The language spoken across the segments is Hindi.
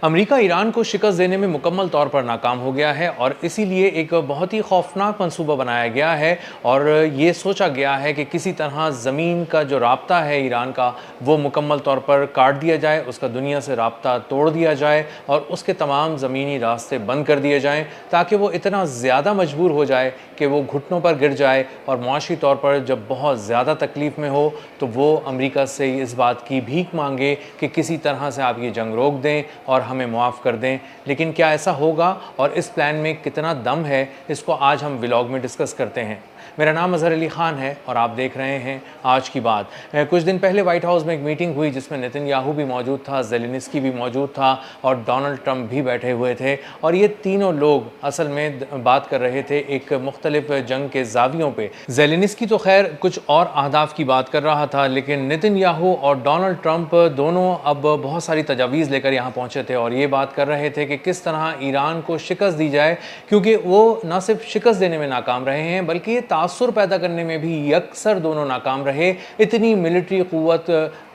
अमेरिका ईरान को शिकस्त देने में मुकम्मल तौर पर नाकाम हो गया है और इसीलिए एक बहुत ही खौफनाक मंसूबा बनाया गया है और ये सोचा गया है कि किसी तरह ज़मीन का जो राब्ता है ईरान का वो मुकम्मल तौर पर काट दिया जाए, उसका दुनिया से राब्ता तोड़ दिया जाए और उसके तमाम ज़मीनी रास्ते बंद कर दिए जाएँ ताकि वो इतना ज़्यादा मजबूर हो जाए कि वो घुटनों पर गिर जाए और मुआशी तौर पर जब बहुत ज़्यादा तकलीफ़ में हो तो वो अमेरिका से इस बात की भीख मांगे कि किसी तरह से आप ये जंग रोक दें और हमें मुआफ़ कर दें। लेकिन क्या ऐसा होगा और इस प्लान में कितना दम है, इसको आज हम व्लॉग में डिस्कस करते हैं। मेरा नाम अज़हर अली ख़ान है और आप देख रहे हैं आज की बात। कुछ दिन पहले वाइट हाउस में एक मीटिंग हुई जिसमें नेतन्याहू भी मौजूद था, ज़ेलेनिस्की भी मौजूद था और डोनाल्ड ट्रंप भी बैठे हुए थे और ये तीनों लोग असल में बात कर रहे थे एक मुख्तलिफ जंग के ज़ावियों पे। ज़ेलेनिस्की तो खैर कुछ और अहदाफ की बात कर रहा था, लेकिन नेतन्याहू और डोनाल्ड ट्रंप दोनों अब बहुत सारी तजावीज़ लेकर यहाँ पहुँचे थे और ये बात कर रहे थे कि किस तरह ईरान को शिकस्त दी जाए, क्योंकि वो न सिर्फ शिकस्त देने में नाकाम रहे हैं बल्कि ये तासुर पैदा करने में भी यकसर दोनों नाकाम रहे। इतनी मिलिट्री क़ुव्वत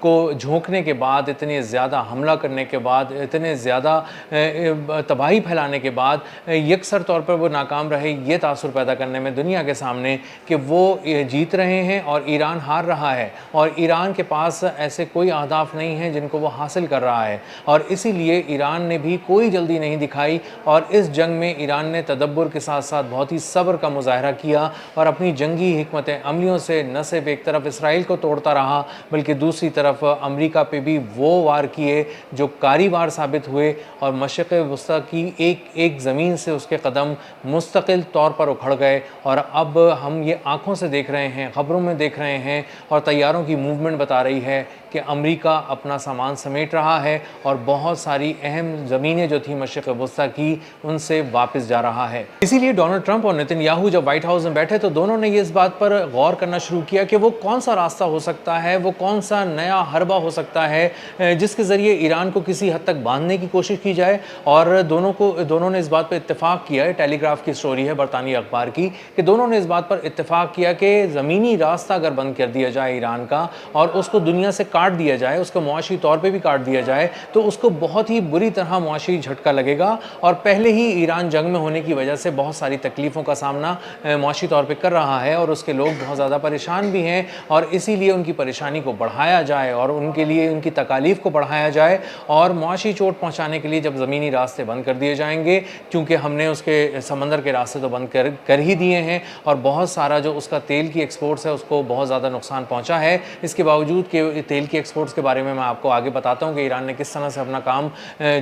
को झोंकने के बाद, इतने ज़्यादा हमला करने के बाद, इतने ज़्यादा तबाही फैलाने के बाद यकसर तौर पर वो नाकाम रहे ये तासुर पैदा करने में दुनिया के सामने कि वो जीत रहे हैं और ईरान हार रहा है और ईरान के पास ऐसे कोई अहदाफ नहीं हैं जिनको वो हासिल कर रहा है और इसीलिए ईरान ने भी कोई जल्दी नहीं दिखाई और इस जंग में ईरान ने तदब्बुर के साथ साथ बहुत ही सब्र का मुजाहरा किया और अपनी जंगी हिकमत अमलियों से न सिर्फ एक तरफ इसराइल को तोड़ता रहा बल्कि दूसरी तरफ अमेरिका पे भी वो वार किए जो कारी वार साबित हुए और मशरिक़ वस्ता की एक एक ज़मीन से उसके कदम मुस्तकिल तौर पर उखड़ गए और अब हम ये आँखों से देख रहे हैं, ख़बरों में देख रहे हैं और तैयारों की मूवमेंट बता रही है कि अमेरिका अपना सामान समेट रहा है और बहुत सारी अहम ज़मीनें जो थी मशरिक़ वस्ता की उनसे वापस जा रहा है। इसीलिए डोनाल्ड ट्रंप और नेतन्याहू जब वाइट हाउस में बैठे तो दोनों ने ये इस बात पर गौर करना शुरू किया कि वो कौन सा रास्ता हो सकता है, वो कौन सा नया हरबा हो सकता है जिसके ज़रिए ईरान को किसी हद तक बांधने की कोशिश की जाए। और दोनों ने इस बात पर इत्तेफाक किया है, टेलीग्राफ की स्टोरी है बरतानी अखबार की, कि दोनों ने इस बात पर इत्तेफाक किया कि ज़मीनी रास्ता अगर बंद कर दिया जाए ईरान का और उसको दुनिया से काट दिया जाए, उसको मुआशी तौर पे भी काट दिया जाए तो उसको बहुत ही बुरी तरह मुआशी झटका लगेगा और पहले ही ईरान जंग में होने की वजह से बहुत सारी तकलीफ़ों का सामना मुआशी तौर पे कर रहा है और उसके लोग बहुत ज़्यादा परेशान भी हैं और इसीलिए उनकी परेशानी को बढ़ाया जाए और उनके लिए उनकी तकालीफ़ को बढ़ाया जाए और मुआशी चोट पहुँचाने के लिए जब ज़मीनी रास्ते बंद कर दिए जाएंगे, क्योंकि हमने उसके समंदर के रास्ते तो बंद कर ही दिए हैं और बहुत सारा जो उसका तेल की एक्सपोर्ट्स है उसको बहुत ज़्यादा नुकसान पहुँचा है। इसके बावजूद कि तेल की एक्सपोर्ट्स के बारे में मैं आपको आगे बताता हूँ कि ईरान ने किस तरह से अपना काम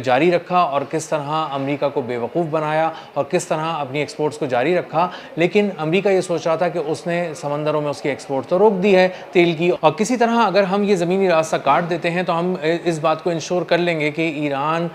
जारी रखा और किस तरह अमेरिका को बेवकूफ़ बनाया और किस तरह अपनी एक्सपोर्ट्स को जारी रखा। लेकिन अमेरिका ये सोच रहा था कि उसने समंदरों में उसकी एक्सपोर्ट तो रोक दी है तेल की और किसी तरह अगर हम ये ज़मीनी रास्ता काट देते हैं तो हम इस बात को इंश्योर कर लेंगे कि ईरान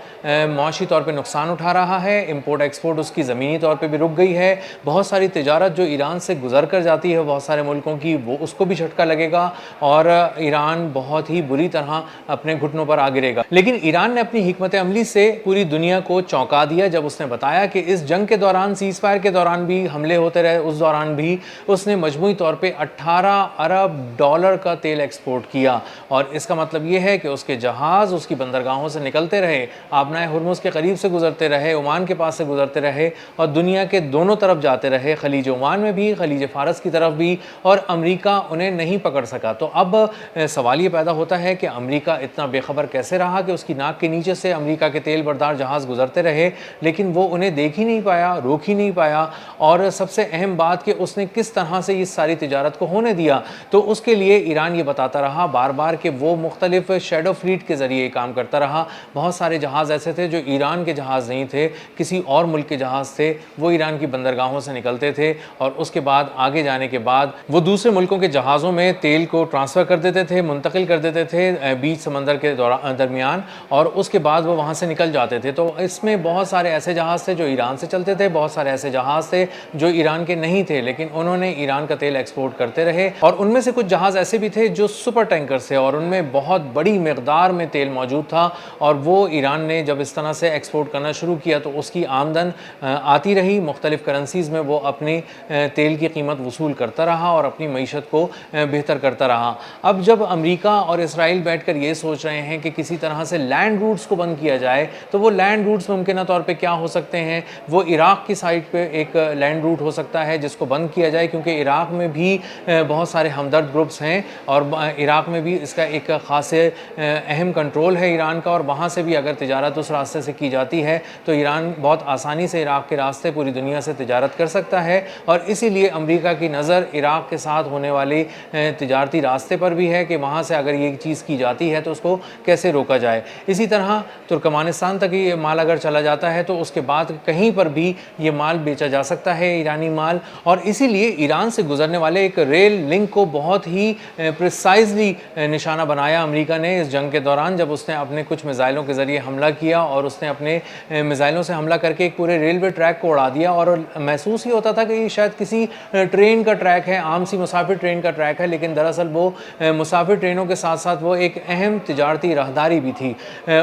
मुआशी तौर पर नुकसान उठा रहा है, इम्पोर्ट एक्सपोर्ट उसकी ज़मीनी तौर पर भी रुक गई है, बहुत सारी तिजारत जो ईरान से गुजर कर जाती है बहुत सारे मुल्कों की वो उसको भी झटका लगेगा और ईरान बहुत ही बुरी तरह अपने घुटनों पर आ गिरेगा। लेकिन ईरान ने अपनी हिकमत अमली से पूरी दुनिया को चौंका दिया जब उसने बताया कि इस जंग के दौरान, सीज़ फायर के दौरान भी हमले होते रहे, उस दौरान भी उसने मजमूई तौर पे 18 अरब डॉलर का तेल एक्सपोर्ट किया और इसका मतलब ये है कि उसके जहाज़ उसकी बंदरगाहों से निकलते रहे, आबनाए हुर्मुज़ के करीब से गुजरते रहे, ओमान के पास से गुजरते रहे और दुनिया के दोनों तरफ जाते रहे, खलीज ओमान में भी, खलीज फ़ारस की तरफ भी, और अमेरिका उन्हें नहीं पकड़ सका। तो अब सवाल ये पैदा होता है कि अमेरिका इतना बेखबर कैसे रहा कि उसकी नाक के नीचे से अमेरिका के तेल बरदार जहाज़ गुजरते रहे लेकिन वो उन्हें देख ही नहीं पाया, रोक ही नहीं पाया और सबसे अहम बात कि उसने किस तरह से इस सारी तिजारत को होने दिया। तो उसके लिए ईरान ये बताता रहा बार बार कि वो मुख्तलिफ शैडो फ्लीट के ज़रिए काम करता रहा। बहुत सारे जहाज़ ऐसे थे जो ईरान के जहाज़ नहीं थे, किसी और मुल्क के जहाज़ थे, वो ईरान की बंदरगाहों से निकलते थे और उसके बाद आगे जाने के बाद वो दूसरे मुल्कों के जहाज़ों में तेल को ट्रांसफ़र कर देते थे, मुंतकिल कर देते थे बीच समंदर के दरमियान और उसके बाद वो वहाँ से निकल जाते थे। तो इसमें बहुत सारे ऐसे जहाज़ थे जो ईरान से चलते थे, बहुत सारे ऐसे जहाज़ थे जो ईरान के नहीं थे लेकिन उन्होंने ईरान का तेल एक्सपोर्ट करते रहे और उनमें से कुछ जहाज़ ऐसे भी थे जो सुपर टैंकर्स थे और उनमें बहुत बड़ी मिकदार में तेल मौजूद था और वो ईरान ने जब इस तरह से एक्सपोर्ट करना शुरू किया तो उसकी आमदन आती रही, मुख्तलिफ़ करेंसीज़ में वो अपनी तेल की कीमत वसूल करता रहा और अपनी मईशत को बेहतर करता रहा। अब जब अमेरिका और इसराइल बैठकर ये सोच रहे हैं कि किसी तरह से लैंड रूट्स को बंद किया जाए, तो वो लैंड रूट्स मुमकिन तौर पे क्या हो सकते हैं? वो इराक की साइड पे एक लैंड रूट हो सकता है जिसको बंद किया जाए, क्योंकि इराक में भी बहुत सारे हमदर्द ग्रुप्स हैं और इराक में भी इसका एक ख़ास अहम कंट्रोल है ईरान का, और वहाँ से भी अगर तिजारत उस रास्ते से की जाती है तो ईरान बहुत आसानी से इराक के रास्ते पूरी दुनिया से तिजारत कर सकता है। और इसीलिए अमेरिका की नज़र इराक के साथ होने वाले तिजारती रास्ते पर भी है कि वहाँ से अगर ये चीज़ की जाती है तो उसको कैसे रोका जाए। इसी तरह तुर्कमानिस्तान तक ये माल अगर चला जाता है तो उसके बाद कहीं पर भी ये माल बेचा जा सकता है, ईरानी माल। और इसीलिए ईरान से गुजरने वाले एक रेल लिंक को बहुत ही प्रिसाइजली निशाना बनाया अमेरिका ने इस जंग के दौरान, जब उसने अपने कुछ मिसाइलों के ज़रिए हमला किया और उसने अपने मिसाइलों से हमला करके एक पूरे रेलवे ट्रैक को उड़ा दिया। और महसूस ही होता था कि ये शायद किसी ट्रेन का ट्रैक है, आम सी मुसाफिर ट्रेन का ट्रैक है, लेकिन दरअसल वो मुसाफिर ट्रेनों के साथ साथ वो एक अहम तिजारती राहदारी भी थी।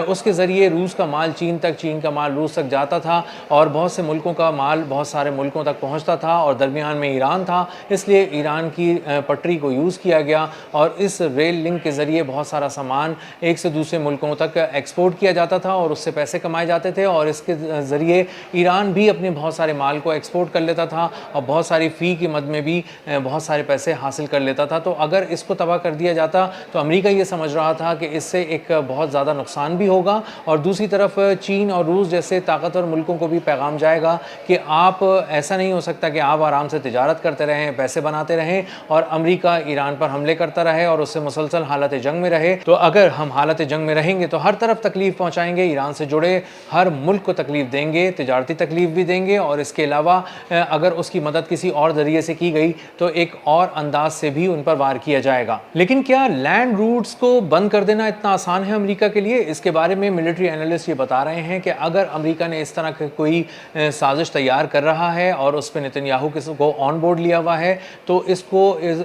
उसके ज़रिए रूस का माल चीन तक, चीन का माल रूस तक जाता था और बहुत से मुल्कों का माल बहुत सारे मुल्कों तक पहुंचता था और दरमियान में ईरान था। इसलिए ईरान की पटरी को यूज़ किया गया और इस रेल लिंक के ज़रिए बहुत सारा सामान एक से दूसरे मुल्कों तक एक्सपोर्ट किया जाता था और उससे पैसे कमाए जाते थे। और इसके ज़रिए ईरान भी अपने बहुत सारे माल को एक्सपोर्ट कर लेता था और बहुत सारी फ़ी की मद में भी बहुत सारे पैसे हासिल कर लेता था। तो अगर इसको तबाह कर दिया जाता तो अमेरिका ये समझ रहा था कि इससे एक बहुत ज़्यादा नुकसान भी होगा और दूसरी तरफ चीन और रूस जैसे ताकतवर मुल्कों को भी पैगाम जाएगा कि आप, ऐसा नहीं हो सकता कि आप आराम से तिजारत करते रहें, पैसे बनाते रहें और अमेरिका ईरान पर हमले करता रहे और उससे मुसलसल हालत जंग में रहे। तो अगर हम हालत जंग में रहेंगे तो हर तरफ तकलीफ पहुंचाएंगे, ईरान से जुड़े हर मुल्क को तकलीफ देंगे, तिजारती तकलीफ भी देंगे और इसके अलावा अगर उसकी मदद किसी और ज़रिए से की गई तो एक और अंदाज से भी उन पर वार किया जाएगा। लेकिन क्या लैंड रूट्स को बंद कर देना इतना आसान है अमेरिका के लिए? इसके बारे में मिलिट्री एनालिस्ट ये बता रहे हैं कि अगर अमेरिका ने इस तरह की कोई साजिश तैयार कर रहा है और उस पर नेतन्याहू को ऑन बोर्ड लिया हुआ है तो इसको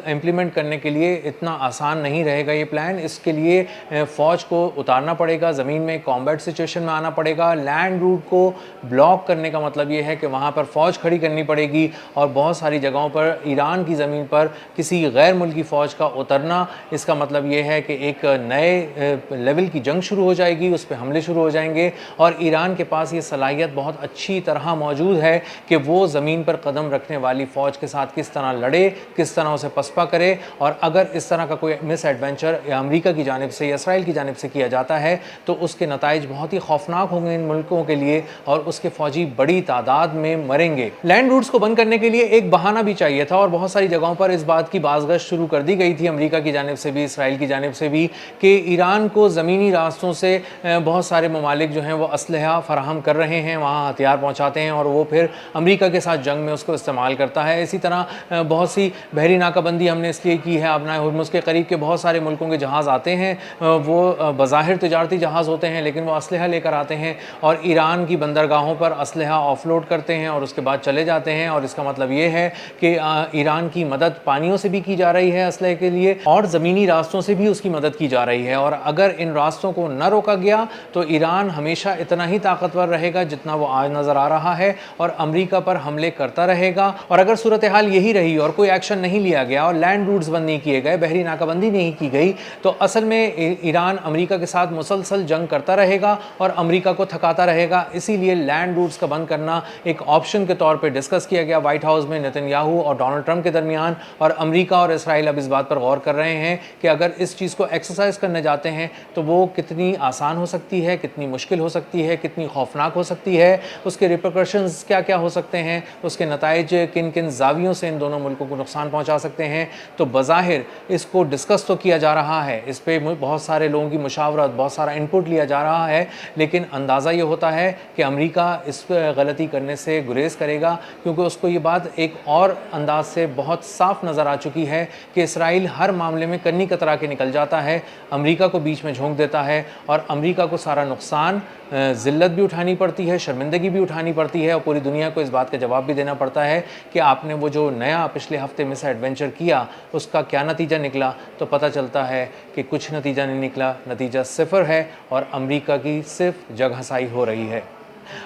इम्प्लीमेंट करने के लिए इतना आसान नहीं रहेगा ये प्लान। इसके लिए फ़ौज को उतारना पड़ेगा, ज़मीन में कॉम्बैट सिचुएशन में आना पड़ेगा। लैंड रूट को ब्लॉक करने का मतलब ये है कि वहाँ पर फ़ौज खड़ी करनी पड़ेगी और बहुत सारी जगहों पर ईरान की ज़मीन पर किसी गैर मुल्की फ़ौज का उतरना, इसका मतलब ये है कि एक नए लेवल की जंग शुरू हो जाएगी, उस पर हमले शुरू हो जाएंगे। और ईरान के पास ये सलाहियत बहुत अच्छी तरह मौजूद है कि वो ज़मीन पर कदम रखने वाली फ़ौज के साथ किस तरह लड़े, किस तरह उसे पसपा करे। और अगर इस तरह का कोई मिस एडवेंचर या अमेरिका की जानिब से या इसराइल की जानिब से किया जाता है तो उसके नताइज बहुत ही खौफनाक होंगे इन मुल्कों के लिए और उसके फ़ौजी बड़ी तादाद में मरेंगे। लैंड रूट्स को बंद करने के लिए एक बहाना भी चाहिए था और बहुत सारी जगहों पर इस बात की बाज़गश्त शुरू कर दी गई थी अमेरिका की जानिब से भी, इसराइल की जानिब से भी, कि ईरान को ज़मीनी रास्तों से बहुत सारे ममालिक जो हैं वो असलहा फराहम कर रहे हैं, वहाँ हथियार पहुँचाते हैं और वो फिर अमेरिका के साथ जंग में उसको इस्तेमाल करता है। इसी तरह बहुत सी बहरी नाकाबंदी हमने इसलिए की है, अपना हुर्मुज़ के करीब के बहुत सारे मुल्कों के जहाज़ आते हैं, वो बज़ाहिर तिजारती जहाज़ होते हैं लेकिन वो असलहा लेकर आते हैं और ईरान की बंदरगाहों पर असलहा ऑफलोड करते हैं और उसके बाद चले जाते हैं। और इसका मतलब ये है कि ईरान की मदद पानियों से भी की जा रही है असलहे के लिए और ज़मीनी रास्तों से भी उसकी मदद की जा रही है। और अगर इन रास्तों को न रोका गया तो ईरान हमेशा इतना ही ताकतवर रहेगा जितना वो आज नज़र आ रहा है और अमेरिका पर हमले करता रहेगा। और अगर सूरत हाल यही रही और कोई एक्शन नहीं लिया गया और लैंड रूट्स बंद नहीं किए गए, बहरी नाकाबंदी नहीं की गई, तो असल में ईरान अमेरिका के साथ मुसलसल जंग करता रहेगा और अमेरिका को थकाता रहेगा। इसीलिए लैंड रूट्स का बंद करना एक ऑप्शन के तौर पर डिस्कस किया गया व्हाइट हाउस में नेतन्याहू और डोनाल्ड ट्रंप के दरमियान। और अमेरिका और इसराइल अब इस बात पर गौर कर रहे हैं कि अगर इस चीज़ को एक्सरसाइज करने जाते हैं तो वो कितनी आसान हो सकती है, कितनी मुश्किल हो सकती है, कितनी खौफनाक हो सकती है, उसके रिपरकशंस क्या क्या हो सकते हैं, उसके नताइज किन किन जावियों से इन दोनों मुल्कों को नुकसान पहुंचा सकते हैं। तो बज़ाहिर इसको डिस्कस तो किया जा रहा है, इस पर बहुत सारे लोगों की मुशावरत, बहुत सारा इनपुट लिया जा रहा है, लेकिन अंदाज़ा ये होता है कि अमेरिका इस पर गलती करने से गुरेज करेगा क्योंकि उसको ये बात एक और अंदाज से बहुत साफ नज़र आ चुकी है कि इसराइल हर मामले में कन्नी कतरा के निकल जाता है, अमेरिका को बीच में झोंक देता है और अमेरिका को सारा नुकसान, ज़िल्लत भी उठानी पड़ती है, शर्मिंदगी भी उठानी पड़ती है और पूरी दुनिया को इस बात का जवाब भी देना पड़ता है कि आपने वो जो नया पिछले हफ्ते मिस एडवेंचर किया उसका क्या नतीजा निकला। तो पता चलता है कि कुछ नतीजा नहीं निकला, नतीजा सिफर है और अमेरिका की सिर्फ जगहसाई हो रही है।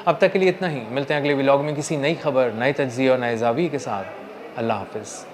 अब तक के लिए इतना ही, मिलते हैं अगले व्लॉग में किसी नई खबर, नए तज्ज़िये और नए ज़ाविये के साथ। अल्लाह हाफ़िज़।